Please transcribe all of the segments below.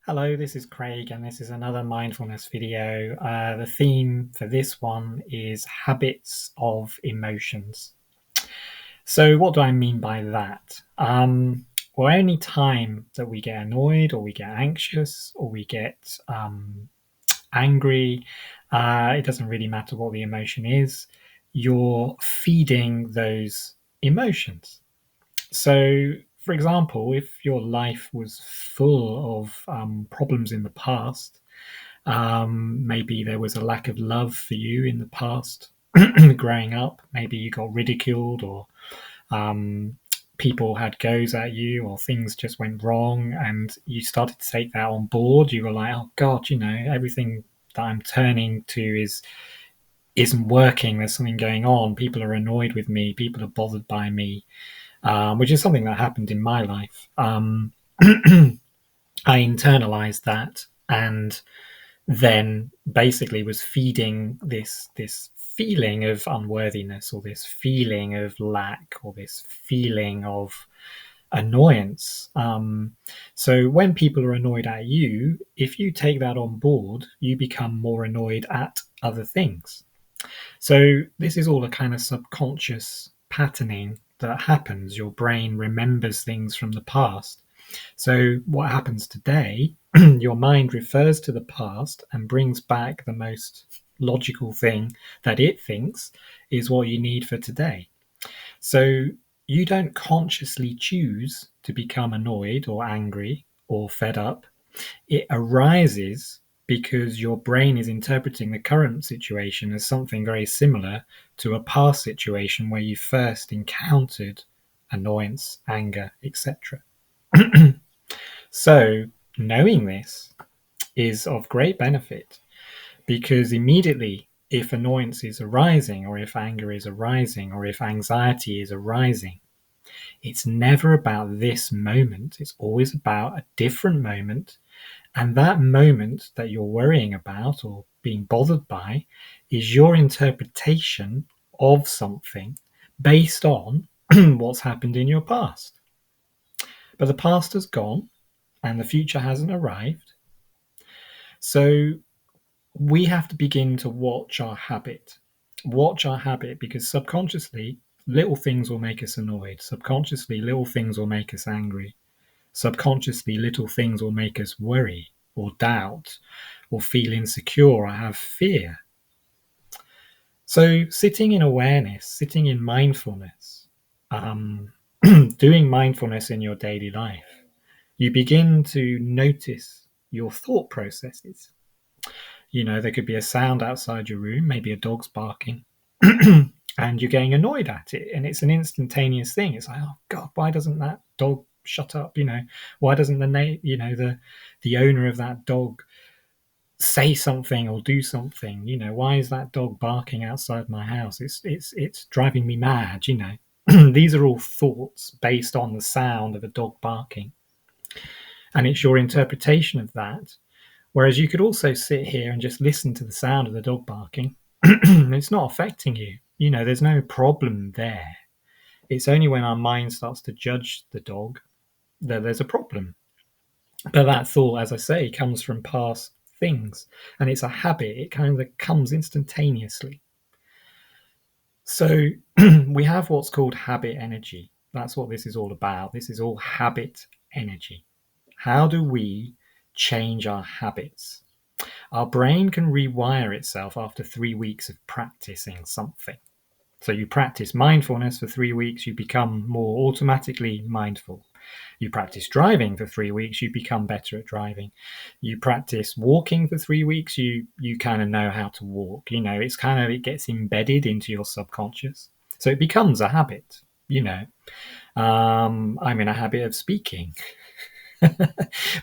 Hello, this is Craig, and this is another mindfulness video. The theme for this one is habits of emotions. So, what do I mean by that? Well, any time that we get annoyed, or we get anxious, or we get angry, it doesn't really matter what the emotion is, you're feeding those emotions. So, for example, if your life was full of problems in the past, maybe there was a lack of love for you in the past growing up, maybe you got ridiculed, or um, people had goes at you, or things just went wrong, and you started to take that on board. You were like, oh God, everything that I'm turning to isn't working. There's something going on. People are annoyed with me. People are bothered by me, which is something that happened in my life. I internalized that, and then basically was feeding this feeling of unworthiness, or this feeling of lack, or this feeling of annoyance. So when people are annoyed at you, if you take that on board, you become more annoyed at other things. So this is all a kind of subconscious patterning that happens. Your brain remembers things from the past. So what happens today, your mind refers to the past and brings back the most logical thing that it thinks is what you need for today. So you don't consciously choose to become annoyed or angry or fed up. It arises because your brain is interpreting the current situation as something very similar to a past situation where you first encountered annoyance, anger, etc. So, knowing this is of great benefit, because immediately, if annoyance is arising, or if anger is arising, or if anxiety is arising, it's never about this moment. It's always about a different moment. And that moment that you're worrying about or being bothered by is your interpretation of something based on what's happened in your past. But the past has gone and the future hasn't arrived. So we have to begin to watch our habit. Watch our habit, because subconsciously, little things will make us annoyed. Subconsciously, little things will make us angry. Subconsciously, little things will make us worry or doubt or feel insecure or have fear. So, sitting in awareness, sitting in mindfulness, um, doing mindfulness in your daily life, you begin to notice your thought processes. There could be a sound outside your room, maybe a dog's barking, and you're getting annoyed at it. And it's an instantaneous thing. It's like, oh God, why doesn't that dog shut up? Why doesn't the owner of that dog say something or do something? Why is that dog barking outside my house? It's driving me mad. These are all thoughts based on the sound of a dog barking, and it's your interpretation of that. Whereas you could also sit here and just listen to the sound of the dog barking. It's not affecting you. There's no problem there. It's only when our mind starts to judge the dog that there's a problem. But that thought, as I say, comes from past things, and it's a habit. It kind of comes instantaneously. So we have what's called habit energy. That's what this is all about. This is all habit energy. How do we change our habits? Our brain can rewire itself after 3 weeks of practicing something. So you practice mindfulness for 3 weeks, you become more automatically mindful. You practice driving for 3 weeks, you become better at driving. You practice walking for 3 weeks, you kind of know how to walk. It gets embedded into your subconscious. So it becomes a habit. I'm in a habit of speaking,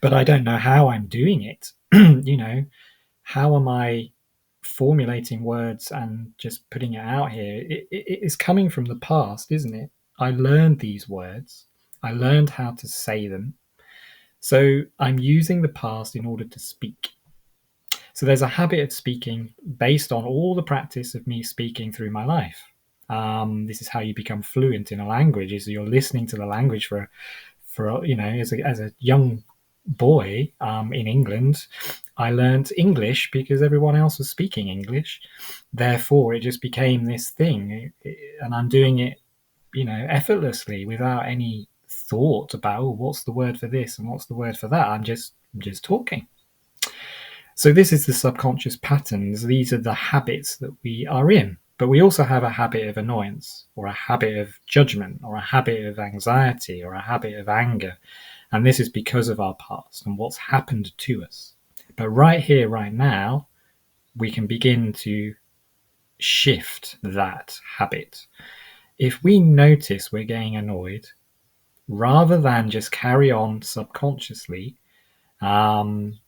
but I don't know how I'm doing it. How am I formulating words and just putting it out here? It is coming from the past, isn't it? I learned these words. I learned how to say them. So I'm using the past in order to speak. So there's a habit of speaking based on all the practice of me speaking through my life. This is how you become fluent in a language: is you're listening to the language for as a young boy in England, I learned English because everyone else was speaking English. Therefore, it just became this thing, and I'm doing it, effortlessly without any thought about, oh, what's the word for this and what's the word for that. I'm just talking. So this is the subconscious patterns. These are the habits that we are in. But we also have a habit of annoyance, or a habit of judgment, or a habit of anxiety, or a habit of anger. And this is because of our past and what's happened to us. But right here, right now, we can begin to shift that habit. If we notice we're getting annoyed, rather than just carry on subconsciously, and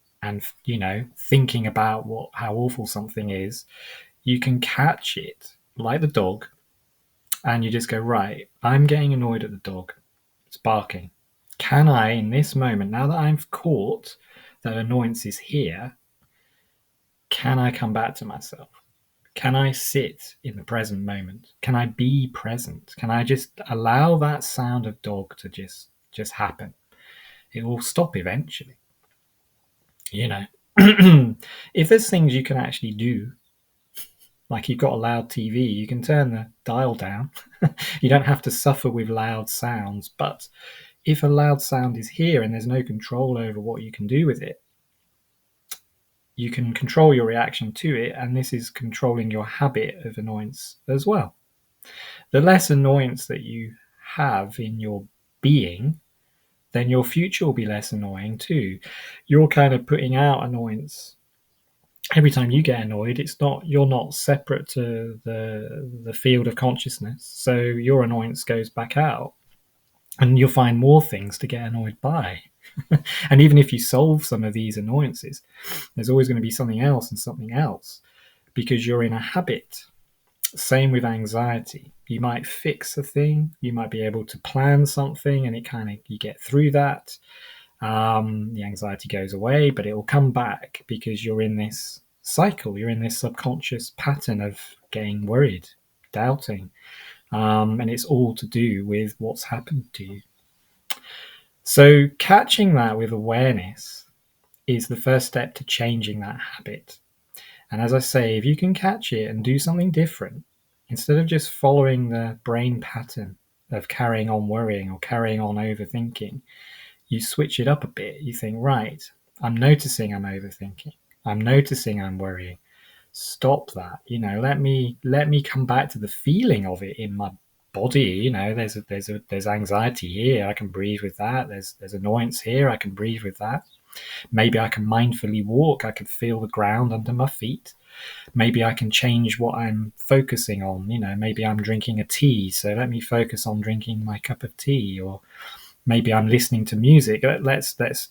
thinking about how awful something is, you can catch it like the dog, and you just go, right, I'm getting annoyed at the dog. It's barking. Can I, in this moment, now that I've caught that annoyance is here, can I come back to myself? Can I sit in the present moment? Can I be present? Can I just allow that sound of dog to just happen? It will stop eventually. You know, if there's things you can actually do, like you've got a loud TV, you can turn the dial down. You don't have to suffer with loud sounds. But if a loud sound is here and there's no control over what you can do with it, you can control your reaction to it, and this is controlling your habit of annoyance as well. The less annoyance that you have in your being, then your future will be less annoying too. You're kind of putting out annoyance. Every time you get annoyed, you're not separate to the field of consciousness. So your annoyance goes back out, and you'll find more things to get annoyed by. And even if you solve some of these annoyances, there's always going to be something else and something else, because you're in a habit. Same with anxiety. You might fix a thing, you might be able to plan something, and you get through that. The anxiety goes away, but it will come back because you're in this cycle. You're in this subconscious pattern of getting worried, doubting, and it's all to do with what's happened to you. So catching that with awareness is the first step to changing that habit. And as I say, if you can catch it and do something different, instead of just following the brain pattern of carrying on worrying or carrying on overthinking, you switch it up a bit. You think, right, I'm noticing I'm overthinking. I'm noticing I'm worrying. Stop that. Let me come back to the feeling of it in my body. There's anxiety here. I can breathe with that. There's annoyance here. I can breathe with that. Maybe I can mindfully walk. I can feel the ground under my feet. Maybe I can change what I'm focusing on. Maybe I'm drinking a tea, so let me focus on drinking my cup of tea. Or maybe I'm listening to music. Let's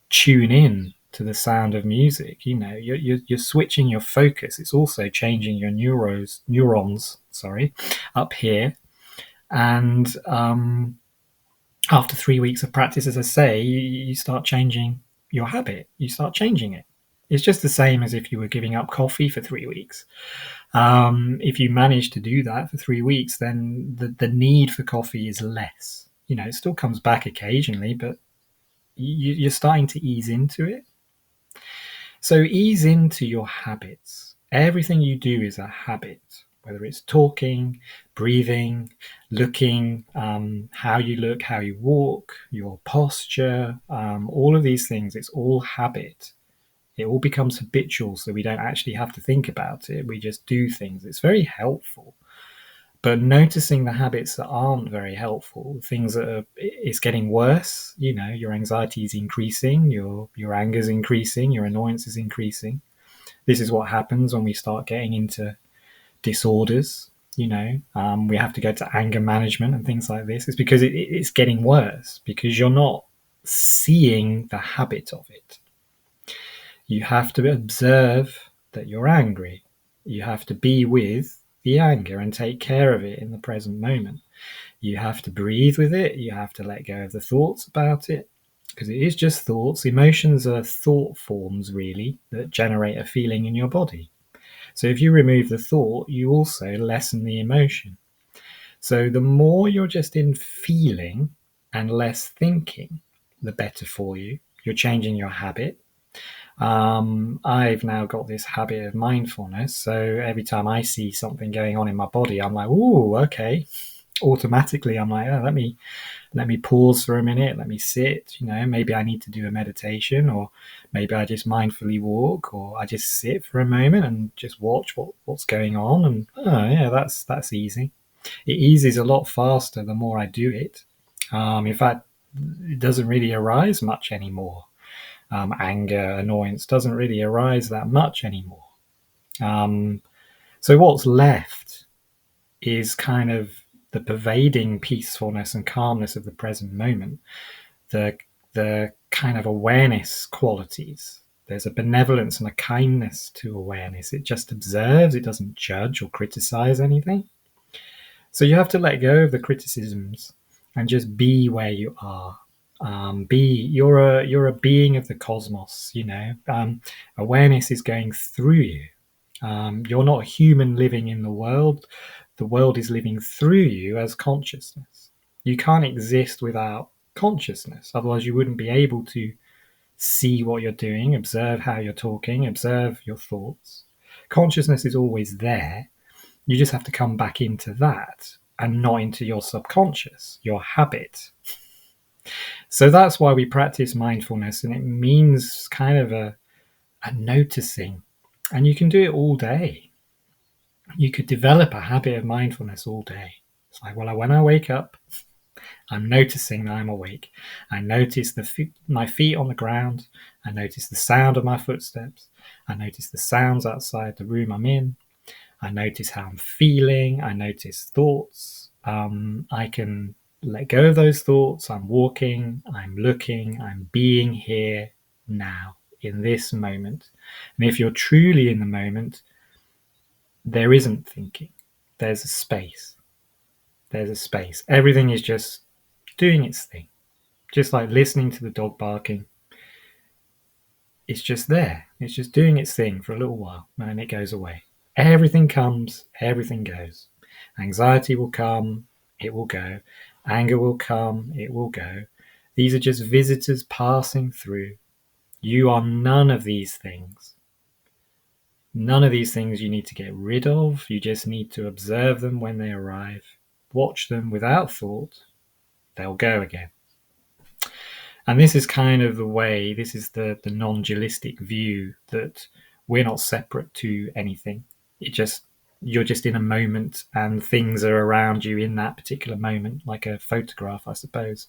tune in to the sound of music. You're switching your focus. It's also changing your neurons up here. And after 3 weeks of practice, as I say, you start changing your habit. You start changing it. It's just the same as if you were giving up coffee for 3 weeks. If you manage to do that for 3 weeks, then the need for coffee is less. It still comes back occasionally, but you're starting to ease into it. So ease into your habits. Everything you do is a habit, whether it's talking, breathing, looking, how you look, how you walk, your posture, all of these things, it's all habit. It all becomes habitual, so we don't actually have to think about it. We just do things. It's very helpful. But noticing the habits that aren't very helpful, things that it's getting worse, your anxiety is increasing, your anger is increasing, your annoyance is increasing. This is what happens when we start getting into disorders. We have to go to anger management and things like this. It's because it's getting worse, because you're not seeing the habit of it. You have to observe that you're angry. You have to be with the anger and take care of it in the present moment. You have to breathe with it. You have to let go of the thoughts about it, because it is just thoughts. Emotions are thought forms, really, that generate a feeling in your body. So if you remove the thought, you also lessen the emotion. So the more you're just in feeling and less thinking, the better for you. You're changing your habit. I've now got this habit of mindfulness. So every time I see something going on in my body, I'm like, "Ooh, okay." Automatically, I'm like, "Oh, let me pause for a minute. Let me sit. Maybe I need to do a meditation, or maybe I just mindfully walk, or I just sit for a moment and just watch what's going on." And oh yeah, that's easy. It eases a lot faster the more I do it. In fact, it doesn't really arise much anymore. Anger, annoyance doesn't really arise that much anymore. Um, so what's left is kind of the pervading peacefulness and calmness of the present moment, the kind of awareness qualities. There's a benevolence and a kindness to awareness. It just observes, it doesn't judge or criticize anything. So you have to let go of the criticisms and just be where you are. You're a being of the cosmos. Awareness is going through you. You're not a human living in the world. The world is living through you as consciousness. You can't exist without consciousness. Otherwise, you wouldn't be able to see what you're doing, observe how you're talking, observe your thoughts. Consciousness is always there. You just have to come back into that and not into your subconscious, your habit. So that's why we practice mindfulness, and it means kind of a noticing. And you can do it all day. You could develop a habit of mindfulness all day. It's like, well, when I wake up, I'm noticing that I'm awake. I notice my feet on the ground. I notice the sound of my footsteps. I notice the sounds outside the room I'm in. I notice how I'm feeling. I notice thoughts. I can let go of those thoughts. I'm walking. I'm looking. I'm being here now in this moment. And if you're truly in the moment, there isn't thinking. There's a space. There's a space. Everything is just doing its thing. Just like listening to the dog barking. It's just there. It's just doing its thing for a little while, and then it goes away. Everything comes, everything goes. Anxiety will come, it will go. Anger will come, it will go. These are just visitors passing through. You are none of these things. None of these things you need to get rid of. You just need to observe them when they arrive. Watch them without thought. They'll go again. And this is kind of the way, this is the non-dualistic view that we're not separate to anything. You're just in a moment and things are around you in that particular moment, like a photograph, I suppose.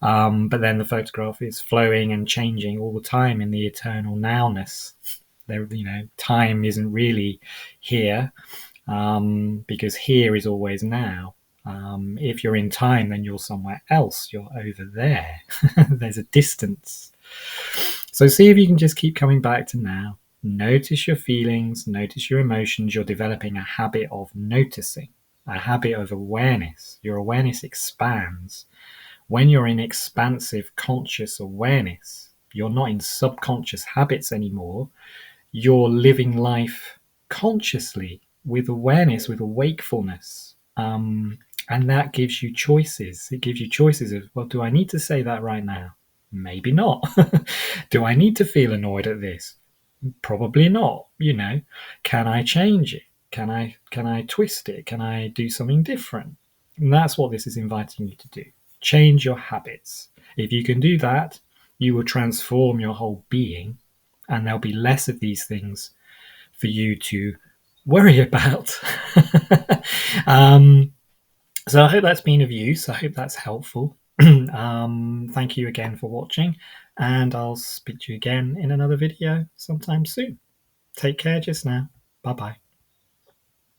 But then the photograph is flowing and changing all the time in the eternal nowness. Time isn't really here, because here is always now. If you're in time, then you're somewhere else. You're over there. There's a distance. So see if you can just keep coming back to now. Notice your feelings, notice your emotions. You're developing a habit of noticing, a habit of awareness. Your awareness expands. When you're in expansive conscious awareness, you're not in subconscious habits anymore. You're living life consciously with awareness, with a wakefulness. And that gives you choices. It gives you choices of, well, do I need to say that right now? Maybe not. Do I need to feel annoyed at this? Probably not. Can I change it? Can I twist it? Can I do something different? And that's what this is inviting you to do. Change your habits. If you can do that, you will transform your whole being, and there'll be less of these things for you to worry about. So I hope that's been of use. I hope that's helpful. Thank you again for watching, and I'll speak to you again in another video sometime soon. Take care just now. Bye bye.